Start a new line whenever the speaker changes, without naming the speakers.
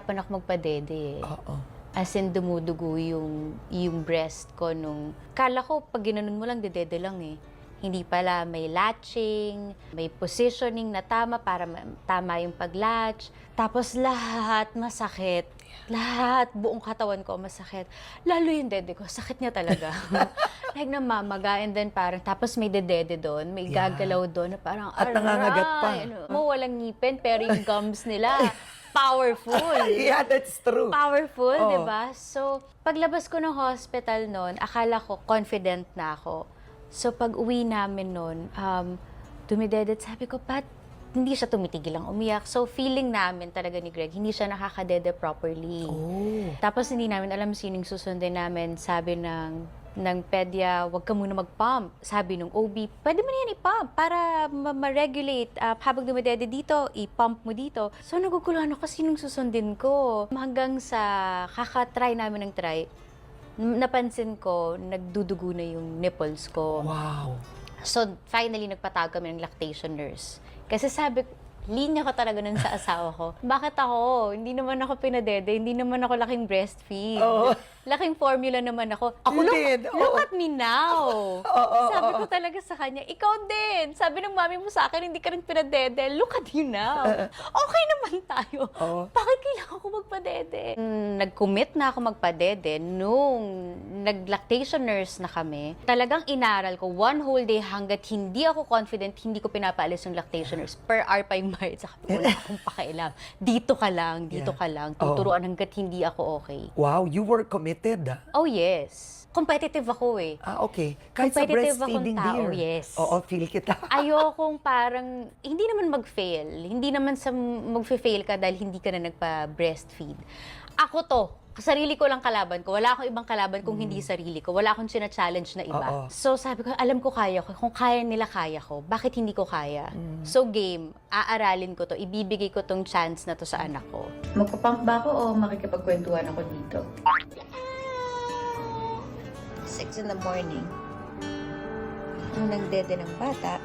nahihirapan ako magpadede eh.
Oo.
As in, dumudugo yung breast ko nung... Kala ko, pag ginanon mo lang, dedede lang eh. Hindi pala, may latching, may positioning na tama para tama yung pag-latch. Tapos lahat masakit. Lahat, buong katawan ko masakit. Lalo yung dede ko, sakit niya talaga. Like namamaga, and then parang, tapos may dedede doon, may gagalaw doon na parang,
At nangangagat pa.
Walang ngipin, pero yung gums nila, powerful.
Yeah, that's true.
Powerful,
Oo.
di ba? So, paglabas ko ng hospital noon, akala ko confident na ako. So, pag uwi namin noon, dumidedet, sabi ko, Pat, hindi siya tumitigil lang umiyak. So, feeling namin talaga ni Greg, hindi siya nakakadede properly.
Oh.
Tapos, hindi namin alam sinong susundin namin. Sabi ng pedya, wag ka muna mag-pump. Sabi ng OB, pwede mo na yan i-pump para ma-regulate. Habang dumidede dito, i-pump mo dito. So, naguguluhan ako sinong susundin ko. Hanggang sa kakatry namin ng try, napansin ko, nagdudugo na yung nipples ko.
Wow.
So, finally, nagpatawag kami ng lactation nurse. Kasi sabi, linya ko talaga nun sa asawa ko. Bakit ako? Hindi naman ako pinadede, hindi naman ako laking breastfeed.
Oo.
Laking formula naman ako.
You did.
Look at me now.
Oo,
Sabi
oo.
ko talaga sa kanya, ikaw din. Sabi ng mami mo sa akin, hindi ka rin pinadede. Look at you now. Okay naman tayo.
Oo.
Bakit kailangan ko magpadede? Nag-commit na ako magpadede nung nag-lactation nurse na kami. Talagang inaral ko one whole day hanggat hindi ako confident, hindi ko pinapaalis yung lactation nurse. Per hour pa yung bayad. Saka wala akong pakialam. Dito ka lang, dito ka lang. Tuturuan hanggat hindi ako okay.
Wow, you were committed.
Oh, yes. Competitive ako eh.
Okay. Kahit sa
Competitive akong
breastfeeding,
tao,
dear.
yes.
Oo, feel kita.
Ayokong parang, hindi naman mag-fail. Hindi naman sa mag-fail ka dahil hindi ka na nagpa-breastfeed. Ako to. Sarili ko lang kalaban ko. Wala akong ibang kalaban kung hindi sarili ko. Wala akong sina-challenge na iba.
Oo.
So sabi ko, alam ko kaya ko. Kung kaya nila, kaya ko. Bakit hindi ko kaya? So game, aaralin ko to. Ibibigay ko tong chance na to sa anak ko. Magpapump ba ako o makikipagkwentuhan ako dito? 6 in the morning. Ang nagdede ng bata.